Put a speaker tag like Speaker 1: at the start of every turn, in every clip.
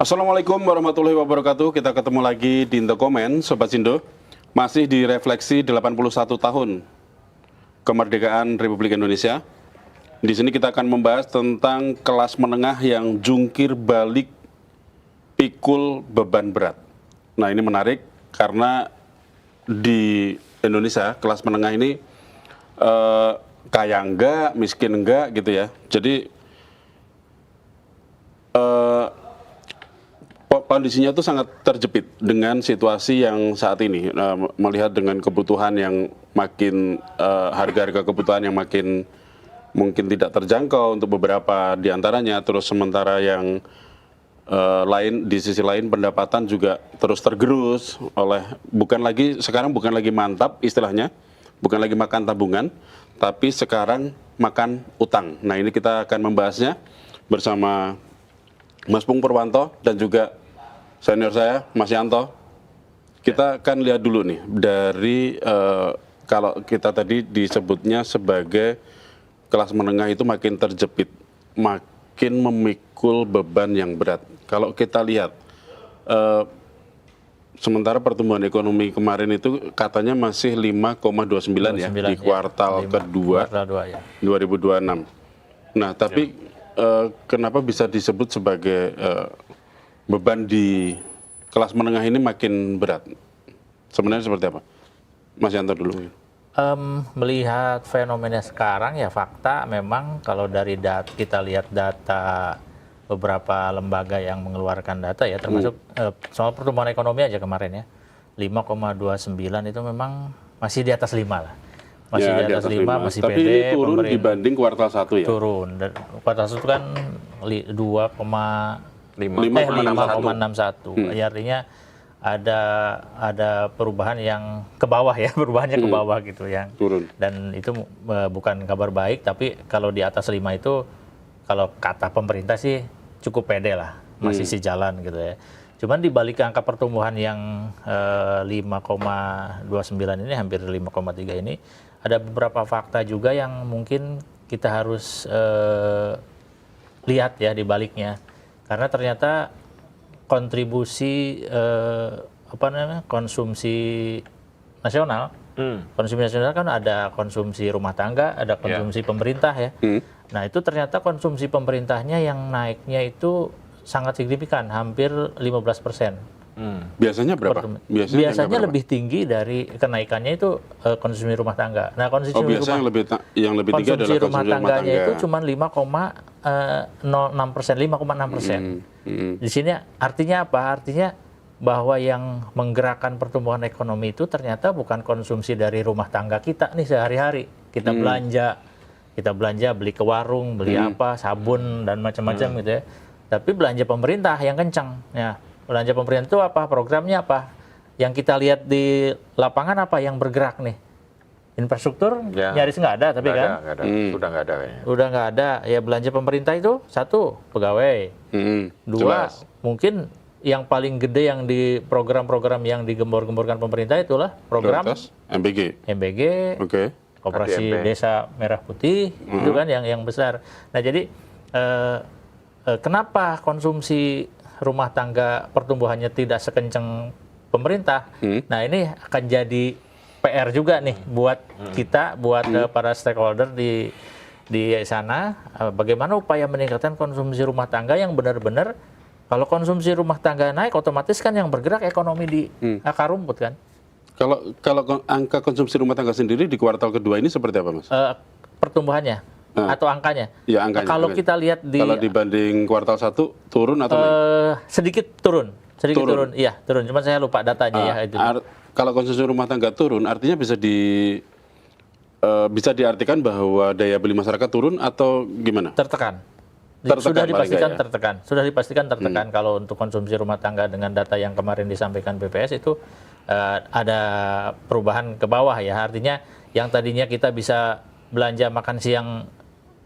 Speaker 1: Assalamualaikum warahmatullahi wabarakatuh. Kita ketemu lagi di Indokomen, Sobat Sindo. Masih di refleksi 81 tahun kemerdekaan Republik Indonesia. Di sini kita akan membahas tentang kelas menengah yang jungkir balik pikul beban berat. Nah, ini menarik karena di Indonesia kelas menengah ini kaya enggak, miskin enggak gitu ya. Jadi kondisinya itu sangat terjepit dengan situasi yang saat ini, melihat dengan kebutuhan yang makin, harga-harga kebutuhan yang makin mungkin tidak terjangkau untuk beberapa diantaranya, terus sementara yang lain di sisi lain pendapatan juga terus tergerus oleh sekarang bukan lagi mantap istilahnya, bukan lagi makan tabungan, tapi sekarang makan utang. Nah, ini kita akan membahasnya bersama Mas Pung Purwanto dan juga senior saya, Mas Yanto. Kita akan lihat dulu nih dari kalau kita tadi disebutnya sebagai kelas menengah itu makin terjepit, makin memikul beban yang berat. Kalau kita lihat sementara pertumbuhan ekonomi kemarin itu katanya masih 5,29 ya di kuartal kedua 2026. Nah, tapi kenapa bisa disebut sebagai beban di kelas menengah ini makin berat? Sebenarnya seperti apa? Mas Yanto dulu.
Speaker 2: Melihat fenomena sekarang ya fakta memang kalau dari kita lihat data beberapa lembaga yang mengeluarkan data ya termasuk soal pertumbuhan ekonomi aja kemarin ya 5,29 itu memang masih di atas 5 lah. Masih
Speaker 1: ya,
Speaker 2: di atas 5, masih
Speaker 1: tapi
Speaker 2: pede.
Speaker 1: Tapi turun dibanding kuartal 1 ya?
Speaker 2: Turun. Dan kuartal 1 kan 5,61. Ya, artinya ada perubahan yang ke bawah ya, perubahannya ke bawah gitu yang
Speaker 1: turun.
Speaker 2: Dan itu bukan kabar baik, tapi kalau di atas 5 itu kalau kata pemerintah sih cukup pede lah, masih sejalan gitu ya. Cuman di balik angka pertumbuhan yang 5,29 ini, hampir 5,3 ini, ada beberapa fakta juga yang mungkin kita harus lihat ya di baliknya. Karena ternyata kontribusi konsumsi nasional, konsumsi nasional kan ada konsumsi rumah tangga, ada konsumsi pemerintah ya. Nah, itu ternyata konsumsi pemerintahnya yang naiknya itu sangat signifikan, hampir 15%.
Speaker 1: Biasanya berapa?
Speaker 2: Biasanya lebih tinggi dari kenaikannya itu konsumsi rumah tangga. Nah, konsumsi
Speaker 1: yang lebih tinggi adalah konsumsi rumah
Speaker 2: tangganya itu cuma 5,6%. Di sini artinya apa? Artinya bahwa yang menggerakkan pertumbuhan ekonomi itu ternyata bukan konsumsi dari rumah tangga kita nih sehari-hari. Kita belanja beli ke warung, beli apa, sabun dan macam-macam gitu ya. Tapi belanja pemerintah yang kencang ya. Belanja pemerintah itu apa? Programnya apa? Yang kita lihat di lapangan apa yang bergerak nih? Infrastruktur nyaris nggak ada, tapi kan?
Speaker 3: Sudah nggak ada kayaknya.
Speaker 2: Udah nggak ada. Ya belanja pemerintah itu satu pegawai, dua mungkin yang paling gede yang di program-program yang digembor-gemborkan pemerintah itulah program MBG, Koperasi Desa Merah Putih, itu kan yang besar. Nah, jadi kenapa konsumsi rumah tangga pertumbuhannya tidak sekencang pemerintah? Nah, ini akan jadi PR juga nih buat kita, buat para stakeholder di sana. Bagaimana upaya meningkatkan konsumsi rumah tangga yang benar-benar, kalau konsumsi rumah tangga naik, otomatis kan yang bergerak ekonomi di akar rumput kan.
Speaker 1: Kalau angka konsumsi rumah tangga sendiri di kuartal kedua ini seperti apa, Mas?
Speaker 2: Pertumbuhannya atau angkanya?
Speaker 1: Ya, angkanya.
Speaker 2: Kalau kita lihat
Speaker 1: kalau dibanding kuartal 1 turun atau naik?
Speaker 2: Sedikit turun. Iya, turun. Cuma saya lupa datanya ya itu.
Speaker 1: Kalau konsumsi rumah tangga turun, artinya bisa diartikan bahwa daya beli masyarakat turun atau gimana?
Speaker 2: Tertekan. Sudah dipastikan tertekan kalau untuk konsumsi rumah tangga dengan data yang kemarin disampaikan BPS itu ada perubahan ke bawah ya. Artinya yang tadinya kita bisa belanja makan siang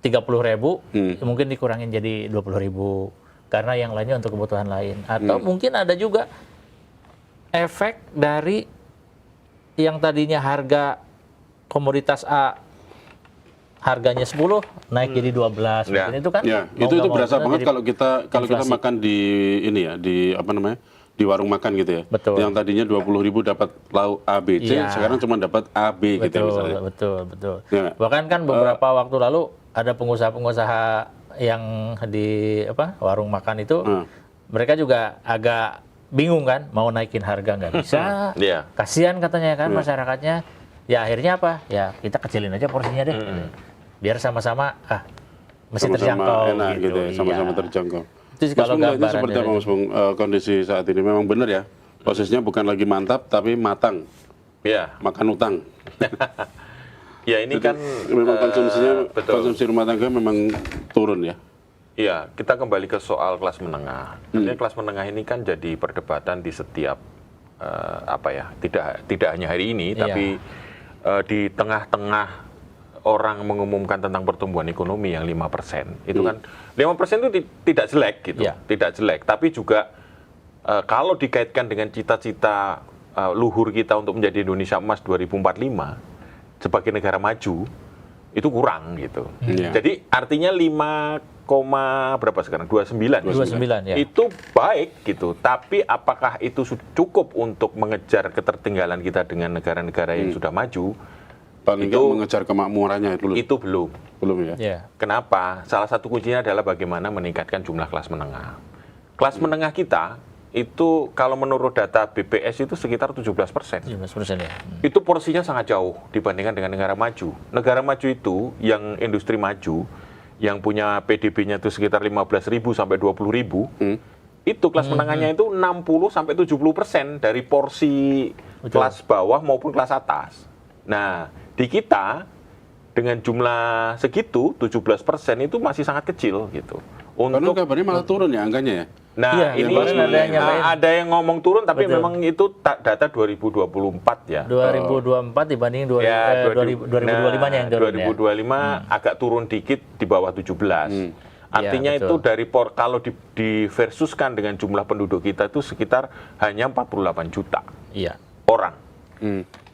Speaker 2: 30.000 mungkin dikurangin jadi 20.000 karena yang lainnya untuk kebutuhan lain. Atau mungkin ada juga efek dari yang tadinya harga komoditas A harganya 10 naik jadi 12.
Speaker 3: Ya.
Speaker 2: Mungkin itu kan
Speaker 1: Ya,
Speaker 2: mau
Speaker 1: itu
Speaker 2: nggak mau
Speaker 1: berasa
Speaker 2: itu
Speaker 1: banget
Speaker 2: jadi
Speaker 1: kalau kita
Speaker 2: inflasi.
Speaker 1: makan di ini ya, di apa namanya? Di warung makan gitu ya.
Speaker 2: Betul.
Speaker 1: Yang tadinya 20.000 dapat lauk A, B, C,
Speaker 2: Iya.
Speaker 1: sekarang cuma dapat A, B gitu ya misalnya.
Speaker 2: Betul.
Speaker 1: Ya.
Speaker 2: Bahkan kan beberapa waktu lalu ada pengusaha-pengusaha yang di warung makan itu mereka juga agak bingung kan mau naikin harga nggak bisa.
Speaker 3: Iya.
Speaker 2: Kasihan katanya kan masyarakatnya. Ya akhirnya apa? Ya kita kecilin aja porsinya deh. Biar sama-sama masih
Speaker 1: Sama-sama
Speaker 2: terjangkau
Speaker 1: enak gitu ya, sama-sama
Speaker 2: Iya.
Speaker 1: terjangkau.
Speaker 2: Itu sih kalau
Speaker 1: Mas Bung, lihatnya
Speaker 2: gambaran
Speaker 1: seperti
Speaker 2: dari
Speaker 1: apa Mas Bung, kondisi saat ini? Memang benar ya, posisinya bukan lagi mantap tapi matang,
Speaker 3: Ya,
Speaker 1: makan utang.
Speaker 3: ya ini kan
Speaker 1: Memang konsumsinya,
Speaker 3: betul.
Speaker 1: konsumsi rumah tangga memang turun ya.
Speaker 3: Iya, kita kembali ke soal kelas menengah. Artinya kelas menengah ini kan jadi perdebatan di setiap tidak hanya hari ini,
Speaker 2: Iya.
Speaker 3: tapi di tengah-tengah orang mengumumkan tentang pertumbuhan ekonomi yang 5%. Itu kan 5% itu tidak jelek gitu.
Speaker 2: Iya.
Speaker 3: Tidak jelek, tapi juga kalau dikaitkan dengan cita-cita luhur kita untuk menjadi Indonesia Emas 2045 sebagai negara maju itu kurang gitu.
Speaker 1: Iya.
Speaker 3: Jadi artinya 5, berapa sekarang? 29.
Speaker 2: 29 ya.
Speaker 3: Itu baik gitu, tapi apakah itu cukup untuk mengejar ketertinggalan kita dengan negara-negara yang sudah maju?
Speaker 1: Paling nggak mengejar kemakmurannya dulu.
Speaker 3: Itu belum.
Speaker 1: Belum ya.
Speaker 2: Ya.
Speaker 3: Kenapa? Salah satu kuncinya adalah bagaimana meningkatkan jumlah kelas menengah. Kelas menengah kita itu kalau menurut data BPS itu sekitar 17%.
Speaker 2: 17% ya.
Speaker 3: Itu porsinya sangat jauh dibandingkan dengan negara maju. Negara maju itu yang industri maju, yang punya PDB-nya itu sekitar 15.000 sampai 20.000, itu kelas menengahnya itu 60 sampai 70% dari porsi kelas bawah maupun kelas atas. Nah, di kita dengan jumlah segitu 17% itu masih sangat kecil gitu.
Speaker 1: Karena kabarnya malah turun ya angkanya ya.
Speaker 3: Nah,
Speaker 2: Iya,
Speaker 3: ini
Speaker 2: kemarin ada yang nyamain.
Speaker 3: ada yang ngomong turun, tapi
Speaker 2: Betul.
Speaker 3: memang itu data 2024 ya.
Speaker 2: 2024 dibanding 2025-nya yang turun ya.
Speaker 3: 2025 agak turun dikit di bawah 17. Artinya
Speaker 2: Ya,
Speaker 3: itu
Speaker 2: betul.
Speaker 3: dari kalau diversuskan dengan jumlah penduduk kita itu sekitar hanya 48 juta
Speaker 2: Iya.
Speaker 3: orang.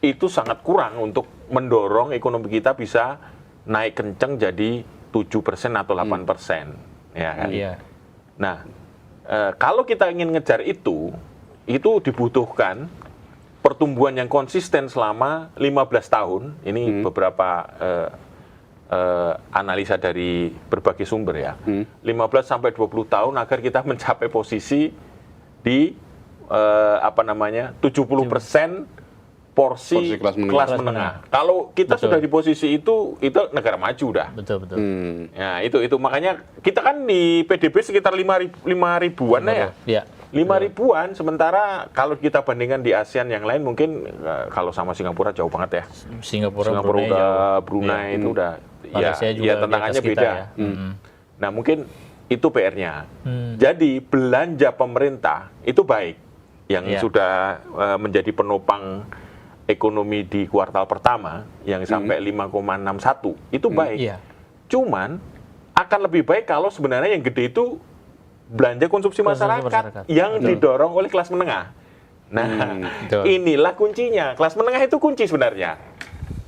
Speaker 3: Itu sangat kurang untuk mendorong ekonomi kita bisa naik kenceng jadi 7% atau 8%. Ya kan?
Speaker 2: Iya.
Speaker 3: Nah, kalau kita ingin ngejar itu dibutuhkan pertumbuhan yang konsisten selama 15 tahun. Ini beberapa analisa dari berbagai sumber ya. 15 sampai 20 tahun agar kita mencapai posisi di 70% porsi
Speaker 1: kelas
Speaker 3: kelas
Speaker 1: menengah.
Speaker 3: menengah. Kalau kita
Speaker 2: Betul.
Speaker 3: sudah di posisi itu negara maju dah.
Speaker 2: Betul.
Speaker 3: Ya, itu makanya kita kan di PDB sekitar 5.000-an ya.
Speaker 2: Iya.
Speaker 3: 5.000-an, sementara kalau kita bandingkan di ASEAN yang lain mungkin kalau sama Singapura jauh banget ya.
Speaker 2: Singapura
Speaker 3: Brunei
Speaker 2: jauh.
Speaker 3: Brunei itu udah
Speaker 2: Malaysia juga
Speaker 3: ya
Speaker 2: di
Speaker 3: tantangannya
Speaker 2: atas kita
Speaker 3: beda.
Speaker 2: ya.
Speaker 3: Nah, mungkin itu PR-nya. Jadi belanja pemerintah itu baik yang
Speaker 2: Iya.
Speaker 3: sudah menjadi penopang ekonomi di kuartal pertama yang sampai 5,61 itu baik.
Speaker 2: Iya.
Speaker 3: Cuman akan lebih baik kalau sebenarnya yang gede itu belanja konsumsi masyarakat yang didorong oleh kelas menengah. Nah,
Speaker 2: betul.
Speaker 3: inilah kuncinya. Kelas menengah itu kunci sebenarnya.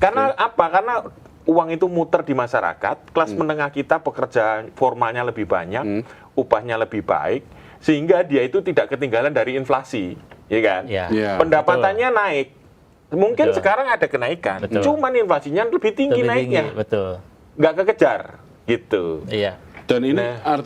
Speaker 3: Karena apa? Karena uang itu muter di masyarakat, kelas menengah kita pekerja formalnya lebih banyak, upahnya lebih baik, sehingga dia itu tidak ketinggalan dari inflasi, ya kan?
Speaker 2: Iya.
Speaker 1: Iya.
Speaker 3: Pendapatannya naik. Mungkin
Speaker 2: Betul.
Speaker 3: sekarang ada kenaikan,
Speaker 2: Betul.
Speaker 3: cuman inflasinya lebih tinggi
Speaker 2: Lebih tinggi,
Speaker 3: naiknya,
Speaker 2: betul.
Speaker 3: nggak kekejar, gitu.
Speaker 2: Iya.
Speaker 1: Dan ini
Speaker 3: Nah.